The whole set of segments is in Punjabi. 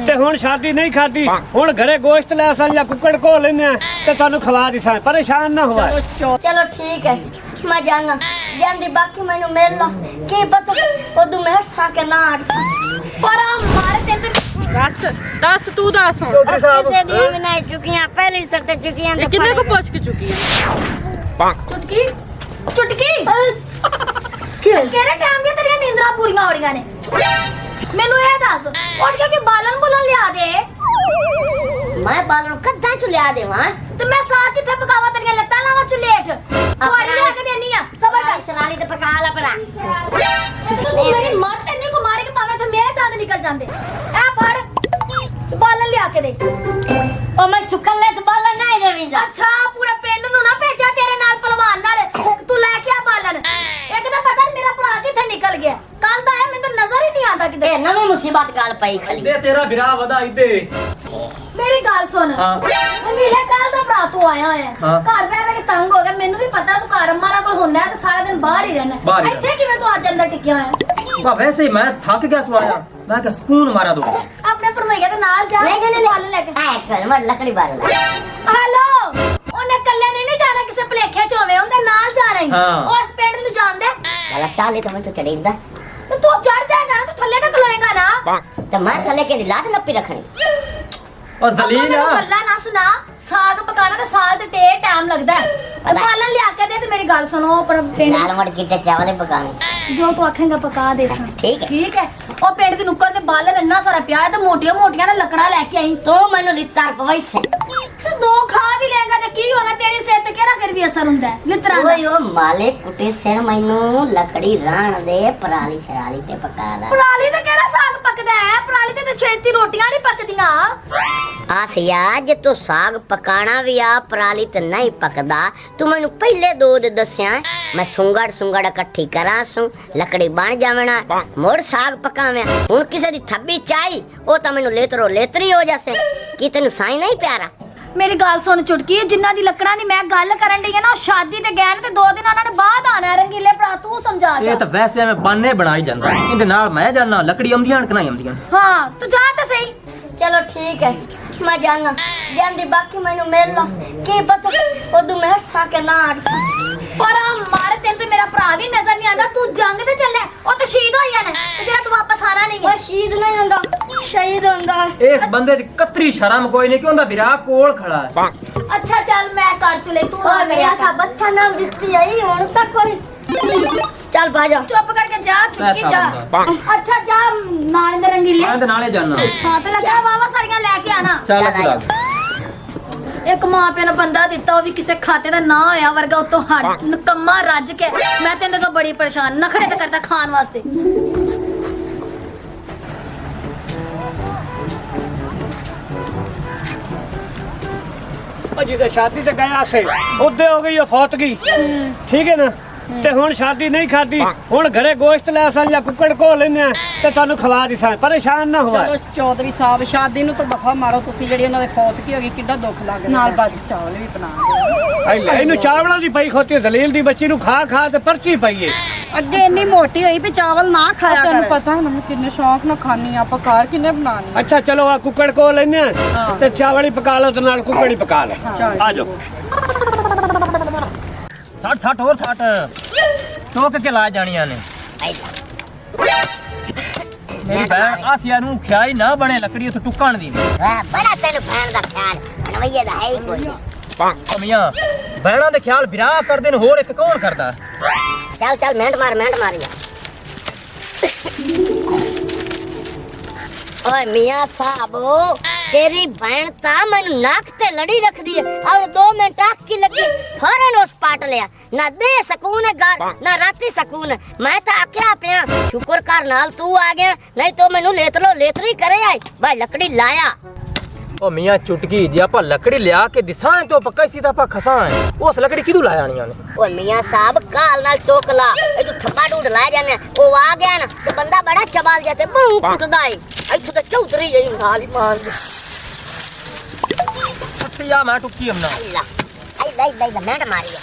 ਤੇ ਹੁਣ ਸ਼ਾਦੀ ਨਹੀਂ ਖਾਦੀ ਹੁਣ ਘਰੇ ਗੋਸ਼ਤ ਲੈ ਆਸਾਂ ਜਾਂ ਕੁੱਕੜ ਕੋ ਲੈਨੇ ਤੇ ਤੁਹਾਨੂੰ ਖਵਾ ਦਿਸਾਂ ਪਰੇਸ਼ਾਨ ਨਾ ਹੋਵਾ चलो ठीक है मैं जाना ਜਾਂਦੀ ਬਾਕੀ ਮੈਨੂੰ ਮਿਲ ਲਾ ਕੀ ਪਤਾ ਉਦੋਂ ਮੈਂ ਹੱਸਾਂ ਕੇ ਨਾ ਅੜਸਾਂ ਪਰ ਮਾਰੇ ਤੈਨੂੰ दस तू दस हुण चौधरी साहब पैसे दिए बिना चुकियां पहले ही सर चुकियां ये किन्ने को पूछ के चुकी है चुटकी चुटकी केरे टाइम दी तेरी नींदरा पूरीਆਂ ਹੋ ਰਹੀਆਂ ਨੇ ਮੈਨੂੰ ਇਹ ਦੱਸ ਉੱਠ ਕੇ ਬਾਲਣ ਬੁਲਣ ਲਿਆ ਦੇ मैं बालों कद्दा चु लिया देवा ਤੇ ਮੈਂ ਸਾਹ ਕਿੱਥੇ ਪਕਾਵਾਂ ਤੇਰੀਆਂ ਲੱਤਾਂ ਲਾਵਾਂ ਚੁਲੇਠ ਪਾਣੀ ਲਿਆ ਕੇ ਦੇਣੀ ਆ ਸਬਰ ਕਰ सनाली तो पका ला परा ਤੂੰ ਮੇਰੀ ਮੱਤ ਇੰਨੀ ਕੋ ਮਾਰੇ ਕਿ ਪਾਵੇ ਤੇ ਮੇਰੇ ਦੰਦ ਨਿਕਲ ਜਾਂਦੇ ਐ ਫੜ ਤੇ ਬਾਲਣ ਲਿਆ ਕੇ ਦੇ ओ मैं चुकल ले तो बाला नहीं रवींदा ਅੱਛਾ ਪੂਰੇ ਪਿੰਡ ਨੂੰ ਨਾ ਭੇਜਿਆ ਤੇਰੇ ਨਾਲ ਪਹਿਲਵਾਨ ਨਾਲ ਤੂੰ ਲੈ ਕੇ ਆ ਬਾਲਣ ਇੱਕ ਤਾਂ ਪਤਾ ਨੀ ਮੇਰਾ ਭਰਾ ਕਿੱਥੇ ਨਿਕਲ ਗਿਆ ਕੱਲ ਦਾ ਹੈ ਮੈਨੂੰ ਤਾਂ ਨਜ਼ਰ ਹੀ ਨਹੀਂ ਆਉਂਦਾ ਕਿਤੇ ए नवी मुसीबत गाल पई खाली ਤੇ ਤੇਰਾ ਵਿਰਾ ਵਧਾਈ ਦੇ ਮੇਰੀ ਗੱਲ ਸੁਣ ਹਾਂ। ਮੇਰੇ ਕੱਲ ਦਾ ਭਰਾ ਤੂੰ ਆਇਆ ਹੋਇਆ ਹਾਂ। ਘਰ ਬਹਿ ਕੇ ਤੰਗ ਹੋ ਗਿਆ ਮੈਨੂੰ ਵੀ ਪਤਾ ਤੂੰ ਘਰ ਮਾਰਾ ਕੋਲ ਹੁੰਦਾ ਹੈ ਤੇ ਸਾਰਾ ਦਿਨ ਬਾਹਰ ਹੀ ਰਹਿਣਾ ਬਾਹਰ ਹੀ ਇੱਥੇ ਕਿਵੇਂ ਤੂੰ ਅੱਜ ਅੰਦਰ ਟਿਕਿਆ ਹੋਇਆ ਬਾ ਵੈਸੇ ਹੀ ਮੈਂ ਥੱਕ ਗਿਆ ਸਵਾਇਆ ਮੈਂ ਕਿ ਸਕੂਨ ਮਾਰਾ ਦੋ ਆਪਣੇ ਭਰਵਈਆ ਦੇ ਨਾਲ ਜਾ नहीं नहीं ਬਾਲਣ ਲੈ ਕੇ नहीं कर मत लकड़ी बाल ला ਹੈਲੋ ਉਹਨੇ ਇਕੱਲੇ ਨਹੀਂ ਜਾਣਾ ਕਿਸੇ ਭਲੇਖੇ ਚ ਹੋਵੇ ਉਹਦੇ ਨਾਲ ਜਾਣਾ ਹੀ ਹਾਂ। ਉਹ ਇਸ ਪਿੰਡ ਨੂੰ ਜਾਣਦਾ वाला टाले तो मैं तो चढ़ींदा ਤੇ ਤੂੰ ਚੜ ਜਾਏਗਾ ਨਾ ਤੂੰ ਥੱਲੇ ਨਾ ਖਲੋਏਗਾ ਨਾ तो मैं थले के लात नपी रखनी ਉਹ ਜ਼ਲੀਲ ਮੈਨੂੰ ਆ ਗੱਲਾਂ ਨਾ ਸੁਣਾ ਸਾਗ ਪਕਾਣਾ ਤੇ ਸਾਗ ਤੇ ਟਾਈਮ ਲੱਗਦਾ ਹੈ ਤੇ ਬਾਲਣ ਲਿਆ ਕੇ ਦੇ ਤੇ ਮੇਰੀ ਗੱਲ ਸੁਣੋ ਪਰ ਪਿੰਡ लाल मट गिट्टे चावल पकाने ਜੋ ਤੂੰ ਆਖੇਂਗਾ ਪਕਾ ਦੇ ਸਾਂ ठीक है ਠੀਕ ਹੈ ਉਹ ਪਿੰਡ ਦੀ ਨੁੱਕਰ ਤੇ ਬਾਲਣ ਇੰਨਾ ਸਾਰਾ ਪਿਆ ਹੈ ਤੇ ਮੋਟੀਆਂ ਮੋਟੀਆਂ ਨਾ ਲੱਕੜਾਂ ਲੈ ਕੇ ਆਈ तो मैंने लितार पवाई से ਤੇ ਦੋ ਖਾ ਵੀ ਲੇਗਾ ਤੇ ਕੀ ਹੋਣਾ ਤੇਰੀ ਸਿਹਤ ਤੇ ਕਿਹੜਾ ਫਿਰ ਵੀ ਅਸਰ ਹੁੰਦਾ ਹੈ ਲਿਤਰਾਂ ਦਾ ओए ओ माले कुटे से मैनू लकड़ी राण दे पराली शराली ते पका ला ਪਰਾਲੀ ਤੇ ਕਿਹੜਾ ਸਾਗ ਪੱਕਦਾ ਹੈ ਪਰਾਲੀ ਤੇ ਤਾਂ ਛੇਤੀ ਰੋਟੀਆਂ ਨਹੀਂ ਪੱਕਦੀਆਂ आसिया जे तू साग पकाना भी आ पराली ते नहीं पकदा तू मैनू पहले दो दे दस्या मैं सुंगड़ इकट्ठी करा सू लकड़ी बन जावना मोड़ साग पकावे हुन किसे दी थब्बी चाही ओ ता मैनू लेतरो लेतरी हो जासे की तेनू साई नहीं प्यारा ਮੇਰੀ ਗੱਲ ਸੁਣ ਚੁਟਕੀ ਜਿਨ੍ਹਾਂ ਦੀ ਲੱਕੜਾਂ ਦੀ ਮੈਂ ਗੱਲ ਕਰਨ ਡਈ ਆ ਨਾ ਉਹ ਸ਼ਾਦੀ ਤੇ ਗਏ ਨੇ ਤੇ 2 ਦਿਨ ਉਹਨਾਂ ਨੇ ਬਾਅਦ ਆਣਾ ਹੈ ਰੰਗੀਲੇ ਭਰਾ ਤੂੰ ਸਮਝਾ ਇਹ ਜਾ ਤਾਂ ਵੈਸੇ ਐਵੇਂ ਬਾਨੇ ਬਣਾਈ ਜਾਂਦਾ ਇਹਦੇ ਨਾਲ ਮੈਂ ਜਾਣਾ ਲੱਕੜੀ ਆਉਂਦੀਆਂ ਕਿ ਨਹੀਂ ਆਉਂਦੀਆਂ ਹਾਂ ਤੂੰ ਜਾ ਤਾਂ ਸਹੀ चलो ठीक है मैं जाना ਜਾਂਦੀ ਬਾਕੀ ਮੈਨੂੰ ਮਿਲ ਲਾ ਕੀ ਪਤਾ ਉਦੋਂ ਮੈਂ ਹੱਸਾਂ ਕੇ ਨਾ ਅੜਸਾਂ ਪਰ ਮਾਰ ਤੈਨੂੰ ਤੇ ਮੇਰਾ ਭਰਾ ਵੀ ਨਜ਼ਰ ਨਹੀਂ ਆਉਂਦਾ ਤੂੰ ਜੰਗ ਤੇ ਚੱਲਿਆ ਉਹ ਤਾਂ ਸ਼ਹੀਦ ਹੋਈਆ ਨੇ ਤੇ ਜਿਹੜਾ ਤੂੰ ਵਾਪਸ ਆਣਾ ਨਹੀਂ ਉਹ ਹੈ ਸ਼ਹੀਦ ਨਹੀਂ ਹੁੰਦਾ ਸ਼ਹੀਦ ਹੁੰਦਾ ਇਸ ਬੰਦੇ 'ਚ ਕਤਰੀ ਸ਼ਰਮ ਕੋਈ ਨਹੀਂ ਕਿ ਉਹਦਾ ਵਿਰਾਹ ਕੋਲ ਖੜਾ ਹੈ ਅੱਛਾ ਚੱਲ ਮੈਂ ਕਰ ਚਲੇ ਤੂੰ ਆ ਉਹ ਮੇਰਾ ਸਾ ਬੱਥਾ ਨਾਲ ਦਿੱਤੀ ਆਈ ਹੁਣ ਤੱਕ ਕੋਈ ਚੱਲ ਬਾਜਾ ਚੁੱਪ ਕਰਕੇ ਜਾ ਚੁੱਕੀ ਪੈਸਾ ਜਾ ਬੰਦਾ। ਅੱਛਾ ਜਾ ਨਾਲ ਦੇ ਰੰਗੀਲੇ ਮੈਂ ਤੇ ਨਾਲੇ ਜਾਣਾ ਹਾਂ ਤੇ ਲੱਗਾ ਵਾਵਾ ਸਾਰੀਆਂ ਲੈ ਕੇ ਆਣਾ ਚੱਲ ਚੱਲ ਭਰਾ ਇੱਕ ਮਾਂ ਪਿਓ ਨੇ ਬੰਦਾ ਦਿੱਤਾ ਉਹ ਵੀ ਕਿਸੇ ਖਾਤੇ ਦਾ ਨਾ ਹੋਇਆ ਵਰਗਾ ਉਤੋਂ ਹੱਡ ਨਕਮਾ ਰੱਜ ਕੇ ਮੈਂ ਤੈਨੂੰ ਤੋਂ ਬੜੀ ਪਰੇਸ਼ਾਨ ਨਖੜੇ ਤੇ ਕਰਦਾ ਖਾਣ ਵਾਸਤੇ ਉਹ ਜਿਹਦੇ ਸ਼ਾਦੀ ਤੇ ਗਿਆ ਸੇ ਉਹਦੇ ਹੋ ਗਈ ਉਹ ਫੌਤ ਗਈ ਠੀਕ ਹੈ ਨਾ ਤੇ ਹੁਣ ਸ਼ਾਦੀ ਨਹੀਂ ਖਾਦੀ ਹੁਣ ਘਰੇ ਗੋਸ਼ਤ ਲੈ ਆਸਾਂ ਜਾਂ ਕੁੱਕੜ ਕੋ ਲੈਨੇ ਤੇ ਤੁਹਾਨੂੰ ਖਵਾ ਦਿਸਾਂ ਪਰੇਸ਼ਾਨ ਨਾ ਹੋਵਾ ਚਲੋ ਚੌਧਰੀ ਸਾਹਿਬ ਸ਼ਾਦੀ ਨੂੰ ਤਾਂ ਦਫਾ ਮਾਰੋ ਤੁਸੀਂ ਜਿਹੜੀ ਉਹਨਾਂ ਦੇ ਫੌਤ ਕੀ ਹੋ ਗਈ ਕਿੱਡਾ ਦੁੱਖ ਲੱਗ ਰਿਹਾ ਨਾਲ ਬਾਜੀ ਚਾਵਲ ਵੀ ਬਣਾ ਦਿਓ ਇਹਨੂੰ ਚਾਵਲਾਂ ਦੀ ਪਈ ਖੋਤੀ ਦਲੀਲ ਦੀ ਬੱਚੀ ਨੂੰ ਖਾ ਖਾ ਤੇ ਪਰਚੀ ਪਈਏ ਅੱਗੇ ਇੰਨੀ ਮੋਟੀ ਹੋਈ ਵੀ ਚਾਵਲ ਨਾ ਖਾਇਆ ਕਰ ਤੈਨੂੰ ਪਤਾ ਨਾ ਮੈਂ ਕਿੰਨੇ ਸ਼ੌਕ ਨਾਲ ਖਾਣੀ ਆਪਾਂ ਘਰ ਕਿੰਨੇ ਬਣਾਣੀ ਅੱਛਾ ਚਲੋ ਆ ਕੁੱਕੜ ਕੋ ਲੈਨੇ ਤੇ ਚਾਵਲ ਹੀ ਪਕਾ ਲਓ ਤੇ ਨਾਲ ਕੁੱਕੜ ਹੀ ਪਕਾ ਲੈ ਆ ਜਾਓ 60 ਹੋਰ 60 ਟੋਕ ਕੇ ਲਾ ਜਾਣੀਆਂ ਨੇ ਮੇਰੀ ਭੈਣ ਆਸੀਆ ਨੂੰ ਖਿਆਈ ਨਾ ਬਣੇ ਲੱਕੜੀ ਉੱਥੇ ਟੁੱਕਣ ਦੀ ਵਾਹ ਬੜਾ ਤੈਨੂੰ ਭੈਣ ਦਾ ਖਿਆਲ ਨਵਈਏ ਦਾ ਹੈ ਹੀ ਕੋਈ ਕਮੀਆਂ ਭੈਣਾਂ ਦੇ ਖਿਆਲ ਵਿਰਾਹ ਕਰਦੇ ਨੇ ਹੋਰ ਇੱਕ ਕੌਣ ਕਰਦਾ ਚੱਲ ਚੱਲ ਮਿੰਟ ਮਾਰ ਜਾ ਓਏ ਮੀਆਂ ਸਾਹਿਬੋ तेरी बहन ता मैनू नाक ते लड़ी रख दी है और 2 मिनट आँख की लगी फौरन उस पाट लिया ना दे सकून है घर ना राती सकून है मैं तो आख्या पिया शुक्र कर नाल तू आ गया नहीं तो मैनू लेतरी करे आई भाई लकड़ी लाया ਉਹ ਮੀਆਂ ਚੁਟਕੀ ਜੇ ਆਪਾਂ ਲੱਕੜੀ ਲਿਆ ਕੇ ਦਿਸਾਂ ਤੇ ਪੱਕਾ ਇਸੀ ਤਾਂ ਆਪਾਂ ਖਸਾਂ ਉਸ ਲੱਕੜੀ ਕਿਦੋਂ ਲਾ ਜਾਣੀਆਂ ਨੇ ओ मियां साहब काल नाल टोकला ए तू ठप्पा ढूंढ ला जाने ओ आ गया ना तो बंदा बड़ा चबाल जाते बहु कुटदा है इथु तो चौधरी जई नाल ही मार दे ਅੱਛਾ ਮੈਂ ਟੁੱਕੀ ਹਮਨਾ आई ला मैंट मारी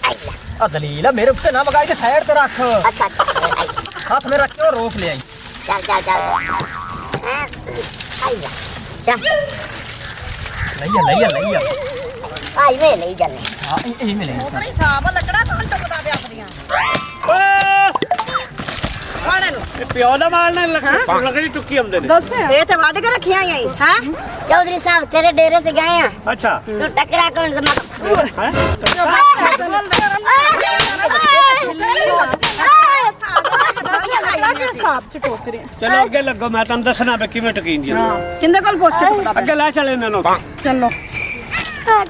आई ला ਆ ਦਲੀਲ ਆ ਮੇਰੇ ਉੱਤੇ ਨਾ ਮਗਾਈ ਤੇ ਸਾਈਡ ਤੇ ਰੱਖ अच्छा ਹੱਥ ਮੇ ਰੱਖ ਕੇ ਰੋਕ ਲਿਆਈ चल चा ਲਈਆ आई वे नहीं जाने ਹਾਂ ਇਹ ਮਿਲੇ ਉਪਰ ਹਿਸਾਬ ਲੱਕੜਾ ਤਾਂ ਟੁੱਕਦਾ ਪਿਆ ਆਪਣੀਆਂ ਖਾਣੇ ਨੂੰ ਇਹ ਪਿਓ ਦਾ ਮਾਲ ਨੇ ਲਕੜੀ ਟੁੱਕੀ ਆਉਂਦੇ ਨੇ ਦੱਸ ਇਹ ਤੇ ਵੱਢ ਕੇ ਰੱਖੀਆਂ ਹੀ ਹੈ चौधरी साहब तेरे डेरे से गए हैं ਅੱਛਾ तू टकरा कौन से ਹੈ ਹਿਸਾਬ ਚ ਟੋਕਰੇ ਚਲੋ ਅੱਗੇ ਲੱਗੋ ਮੈਂ ਤੁਹਾਨੂੰ ਦੱਸਣਾ ਵੀ ਕਿਵੇਂ ਟੁਕੀਂਦੀ ਆ ਕਿੰਦੇ ਕੋਲ ਪੁੱਛ ਕੇ ਟੁੱਕਦਾ ਅੱਗੇ ਲੈ ਚੱਲ ਇਹਨਾਂ ਨੂੰ ਚਲੋ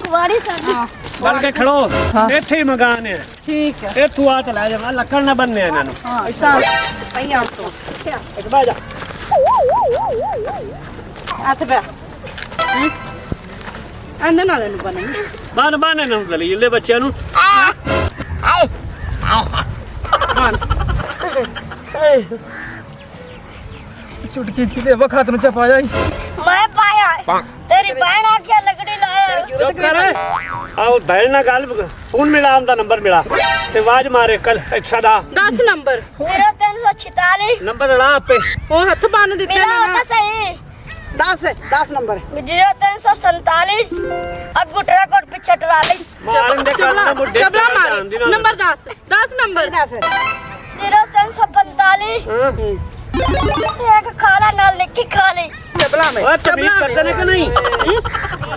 कुवाड़ी साहब ਬਣ ਕੇ ਖੜੋ ਇੱਥੇ ਹੀ ਮਕਾਨ ਹੈ ਠੀਕ ਹੈ ਇਹ ਤੂੰ ਆ ਤੇ ਲੈ ਜਾ ਲੱਕੜ ਨਾ ਬੰਨੇ ਇਹਨਾਂ ਨੂੰ ਹਾਂ ਚੱਲ ਪਈਆਂ ਤੋਂ ਇੱਕ ਬਹਿ ਜਾ ਹੱਥ ਪੈ ਅੰਦਰ ਨਾਲ ਇਹਨੂੰ ਬਣ ਬੰਨ ਇਹਨਾਂ ਨੂੰ ਦਲੀਲ ਦੇ ਬੱਚਿਆਂ ਨੂੰ ਚੁਟਕੀ ਕਿਤੇ ਵਖਤ ਨੂੰ ਚਪਾ ਜਾਈ मैं पाया तेरी बहन आ क्या लकड़ी लाया ਚੁੱਪ ਕਰ ਆਓ ਬੈਣ ਨਾਲ ਗੱਲ ਫੋਨ ਮਿਲਾ ਆਉਂਦਾ ਨੰਬਰ ਮਿਲਾ ਤੇ ਆਵਾਜ਼ ਮਾਰੇ ਕੱਲ ਅੱਛਾ ਦਾ 10 ਨੰਬਰ 0346 ਨੰਬਰ ਲਾ ਆਪੇ ਉਹ ਹੱਥ ਬੰਨ ਦਿੱਤੇ मेरा ਨੇ होता सही 10 ਨੰਬਰ 0347 अगुटरा कोट पीछे टला ली ਮਾਰਨ ਦੇ ਕੰਨ ਨਾਲ ਮੁੱਢੇ ਚਬਲਾ ਤੇ ਮਾਰ ਜਾਂਦੀ ਨਾ। ਨੰਬਰ 10 ਨੰਬਰ 0345 एक खाला नाल निक्की खा ली ਚਬਲਾ ਮੈਂ ਓਏ ਤਮੀਜ਼ ਕਰਦੇ ਨੇ ਕਿ ਨਹੀਂ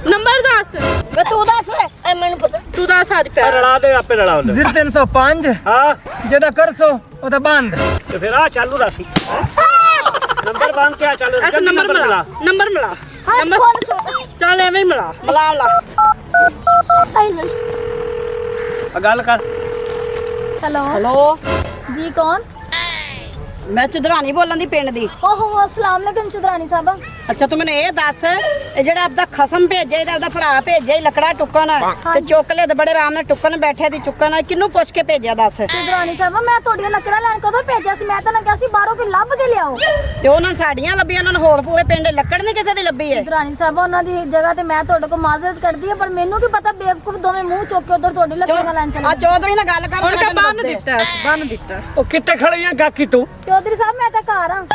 ਨੰਬਰ 10 वे तू दस वे ए मैंने पता ਤੂੰ 10 ਅੱਜ ਆ ਪੈ ਰਲਾ ਦੇ ਆਪੇ ਰਲਾ ਉਹਦੇ 0305 ਹਾਂ ਜਿਹਦਾ ਕਰਸੋ ਉਹਦਾ ਬੰਦ ਤੇ ਫਿਰ ਆ ਚਾਲੂ ਰਾਸੀ ਨੰਬਰ ਬੰਦ ਕੇ ਆ ਚਾਲੂ ਅੱਛਾ ਨੰਬਰ ਮਿਲਾ ਨੰਬਰ ਮਿਲਾ हाथ ਨੰਬਰ खोल सो ਚੱਲ ਐਵੇਂ ਹੀ ਮਿਲਾ ਲਾ ਆ ਗੱਲ ਕਰ हेलो ਹੈਲੋ जी कौन ਮੈਂ ਚੁਦਰਾਨੀ ਬੋਲਣ ਦੀ ਪਿੰਡ ਦੀ ओहो अस्सलाम वालेकुम चुदरानी साहबा ਅੱਛਾ ਤੂੰ ਮੈਨੂੰ ਇਹ ਦੱਸ ਇਹ ਜਿਹੜਾ ਆਪਦਾ ਖਸਮ ਭੇਜੇ ਇਹਦਾ ਆਪਦਾ ਭਰਾ ਭੇਜੇ ਲੱਕੜਾ ਟੁੱਕਣ ਤੇ ਚੁੱਕ ਲੈ ਤੇ ਬੜੇ ਆਰਾਮ ਨਾਲ ਟੁੱਕਣ ਬੈਠੇ ਦੀ ਚੁੱਕਣ ਕਿਹਨੂੰ ਪੁੱਛ ਕੇ ਭੇਜਿਆ ਦੱਸ चुदरानी साहबा मैं ਤੁਹਾਡੀਆਂ ਲੱਕੜਾਂ ਲੈਣ ਕਦੋਂ ਭੇਜਿਆ ਸੀ ਮੈਂ ਤਾਂ ਕਿਹਾ ਸੀ ਬਾਹਰੋਂ ਕੋਈ ਲੱਭ ਕੇ ਲਿਆਓ ਤੇ ਉਹਨਾਂ ਸਾਡੀਆਂ ਲੱਭੀਆਂ ਉਹਨਾਂ ਨੂੰ ਹੋਰ ਪੂਰੇ ਪਿੰਡ ਲੱਕੜ ਨਹੀਂ ਕਿਸੇ ਦੀ ਲੱਭੀ ਹੈ ਚੁਦਰਾਨੀ ਸਾਹਬਾ ਉਹਨਾਂ ਦੀ ਜਗ੍ਹਾ ਤੇ ਮੈਂ ਤੁਹਾਡੇ ਕੋਲ ਮਾਜ਼ਰਤ ਕਰਦੀ ਹਾਂ ਪਰ ਮੈਨੂੰ ਕੀ ਪਤਾ ਬੇਵਕੂਫ ਦੋਵੇਂ ਮੂੰਹ ਚੁੱਕ ਕੇ ਉਧਰ ਤੁਹਾਡੀ ਲੱਕੜਾਂ ਲੈਣ ਚਲੇ ਆ ਚੌਧਰੀ ਨਾਲ ਗੱਲ ਕਰ ਹੁਣ ਕਾ ਬੰਨ ਦਿੱਤਾ ਉਹ ਕਿੱਥੇ ਖੜੀ ਆ ਗਾਕੀ ਤੂੰ ਚੌਧਰੀ ਸਾਹਿਬ ਮੈਂ ਤਾਂ ਘਰ ਆ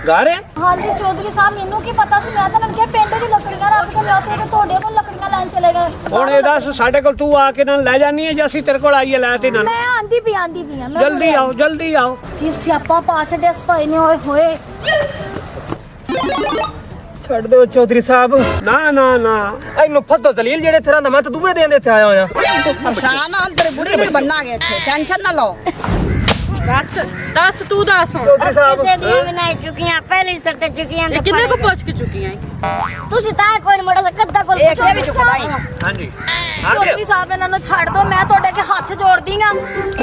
ਘਰ ਹੈ ਹਾਂਜੀ ਚੌਧਰੀ ਸਾਹਿਬ ਮੈਨੂੰ ਕੀ ਪਤਾ ਸੀ ਮੈਂ ਤਾਂ ਉਹਨਾਂ ਨੂੰ ਕਿਹਾ ਪਿੰਡ ਦੀ ਲੱਕੜੀਆਂ ਰੱਖ ਕੇ ਲਿਆਓ ਤੇ ਤੁਹਾਡੇ ਕੋਲ ਲੱਕੜੀਆਂ ਲੈਣ ਚਲੇ ਗਏ ਹੁਣ ਇਹ ਦੱਸ ਸਾਡੇ ਕੋਲ ਤੂੰ ਆ ਕੇ ਨਾਲ ਲੈ ਜਾਨੀ ਹੈ ਜਾਂ ਅਸੀਂ ਤੇਰੇ ਕੋਲ ਆਈਏ ਲੈ ਤੇ ਨਾ ਮੈਂ ਆਂਦੀ ਪਈ ਆ ਮੈਂ ਜਲਦੀ ਆਓ ਜੀ ਸਿਆਪਾ ਪਾ ਛੱਡਿਆ ਸਪਾਈ ਨੇ ਹੋਏ ਛੱਡ ਦਿਓ ਚੌਧਰੀ ਸਾਹਿਬ ਨਾ ਇਹਨੂੰ ਫੱਦੋ ਜ਼ਲੀਲ ਜਿਹੜੇ ਤਰ੍ਹਾਂ ਦਾ ਮੈਂ ਤਾਂ ਦੂਵੇ ਦੇਣ ਦੇ ਇੱਥੇ ਆਇਆ ਹੋਇਆ ਪਰੇਸ਼ਾਨ ਆ ਤੇਰੇ ਬੁੜੀ ਨੂੰ ਬੰਨਾਂਗੇ ਇੱਥੇ ਟੈਨਸ਼ਨ ਨਾ ਲਓ ਦੱਸ ਤੂੰ ਦੱਸ ਹੁਣ ਚੌਧਰੀ ਸਾਹਿਬ से दिए बनाई चुकियां पहले ही सरते चुकियां ਇਹ ਕਿੰਨੇ ਕੋ ਪੁੱਛ ਕੇ ਚੁੱਕੀਆਂ तुसी ताए कोई मोड़ा सा कद्दा कोल ਇਹ ਵੀ ਚੁੱਕਦਾ ਹੀ ਹਾਂਜੀ ਚੌਧਰੀ ਸਾਹਿਬ ਇਹਨਾਂ ਨੂੰ ਛੱਡ ਦੋ ਮੈਂ ਤੁਹਾਡੇ ਅੱਗੇ ਹੱਥ ਜੋੜਦੀ ਆ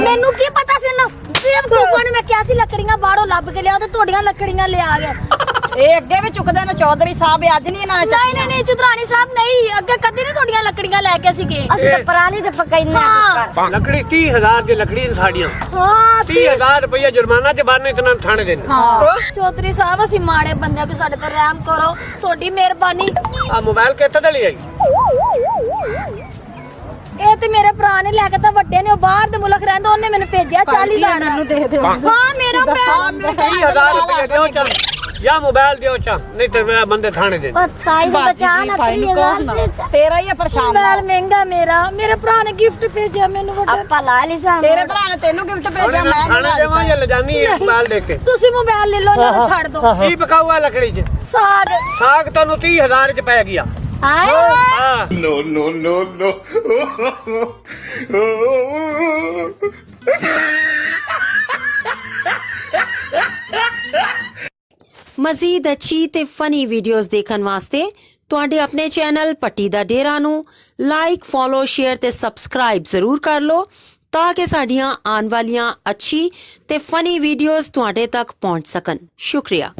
ਮੈਨੂੰ ਕੀ ਪਤਾ ਸੀ ਇਹਨਾਂ ਬੇਵਕੂਫਾਂ ਨੂੰ ਮੈਂ ਕਿਹਾ ਸੀ ਲੱਕੜੀਆਂ ਬਾਹਰੋਂ ਲੱਭ ਕੇ ਲਿਆਓ ਤੇ ਤੁਹਾਡੀਆਂ ਲੱਕੜੀਆਂ ਲਿਆ ਗਿਆ ਇਹ ਅੱਗੇ ਵੀ ਚੁੱਕਦੇ ਨੇ ਚੌਧਰੀ ਸਾਹਿਬ ਅੱਜ ਨਹੀਂ ਇਹਨਾਂ ਨੇ ਨਹੀਂ ਚੁਦਰਾਣੀ ਸਾਹਿਬ ਨਹੀਂ ਅੱਗੇ ਕਦੀ ਨਹੀਂ ਤੁਹਾਡੀਆਂ ਲੱਕੜੀਆਂ ਲੈ ਕੇ ਸੀਗੇ असि तो पराली ते पकैने ਹਾਂ ਲੱਕੜੀ 30000 ਦੀ ਲੱਕੜੀ ਨੇ ਸਾਡੀਆਂ ਹਾਂ 30000 ਰੁਪਇਆ ਜੁਰਮਾਨਾ ਤੇ ਬਾਅਦ ਇਤਨਾ ਥਾਣੇ ਦੇਣੇ ਹਾਂ ਚੌਧਰੀ ਸਾਹਿਬ ਅਸੀਂ ਮਾੜੇ ਬੰਦਿਆਂ ਕੋ ਸਾਡੇ ਤੇ ਰਹਿਮ ਕਰੋ ਤੁਹਾਡੀ ਮਿਹਰਬਾਨੀ ਆ ਮੋਬਾਈਲ ਕਿੱਥੇ ਤੇ ਲਈ ਆਈ ਇਹ ਤੇ ਮੇਰੇ ਭਰਾ ਨੇ ਲੈ ਕੇ ਤਾਂ ਵੱਡੇ ਨੇ ਉਹ ਬਾਹਰ ਦੇ ਮੁਲਕ ਰਹਿੰਦਾ ਉਹਨੇ ਮੈਨੂੰ ਭੇਜਿਆ 40000 ਮੈਨੂੰ ਦੇ ਦਿਓ ਹਾਂ ਮੇਰਾ ਭਰਾ 30000 ਰੁਪਇਆ ਦਿਓ ਚੱਲ ਜਾਂ ਮੋਬਾਈਲ ਦਿਓ ਚਾ ਨਹੀਂ ਤੇ ਮੈਂ ਬੰਦੇ ਥਾਣੇ ਦੇ पर साई बचा ना फाइन कौन ना? ਤੇਰਾ ਹੀ ਆ ਪਰੇਸ਼ਾਨ ਮੋਬਾਈਲ ਮਹਿੰਗਾ ਮੇਰਾ ਮੇਰੇ ਭਰਾ ਨੇ ਗਿਫਟ ਭੇਜਿਆ ਮੈਨੂੰ ਵੱਡੇ अपा ला ली सा ਤੇਰੇ ਭਰਾ ਨੇ ਤੈਨੂੰ ਗਿਫਟ ਭੇਜਿਆ ਮੈਂ ਥਾਣੇ ਦੇਵਾਂ ਜਾਂ ਲਿਜਾਨੀ ਹੈ ਮੋਬਾਈਲ ਦੇ ਕੇ ਤੁਸੀਂ ਮੋਬਾਈਲ ਲੈ ਲਓ ਇਹਨਾਂ ਨੂੰ ਛੱਡ ਦਿਓ ਕੀ ਪਕਾਊਆ ਲੱਕੜੀ 'ਚ ਸਾਗ ਸਾਗ ਤੁਹਾਨੂੰ 30000 'ਚ ਪੈ ਗਿਆ ਹਾਏ ਹਾਂ ਮਜ਼ੀਦ ਅੱਛੀ ਤੇ ਫਨੀ ਵੀਡੀਓਜ਼ ਦੇਖਣ ਵਾਸਤੇ ਤੁਹਾਡੇ ਆਪਣੇ ਚੈਨਲ ਪੱਟੀ ਦਾ ਡੇਰਾ ਨੂੰ ਲਾਈਕ ਫੋਲੋ ਸ਼ੇਅਰ ਤੇ ਸਬਸਕ੍ਰਾਈਬ ਜ਼ਰੂਰ ਕਰ ਲਓ ਤਾਂ ਕਿ ਸਾਡੀਆਂ ਆਉਣ ਵਾਲੀਆਂ ਅੱਛੀ ਤੇ ਫਨੀ ਵੀਡੀਓਜ਼ ਤੁਹਾਡੇ ਤੱਕ ਪਹੁੰਚ ਸਕਣ ਸ਼ੁਕਰੀਆ।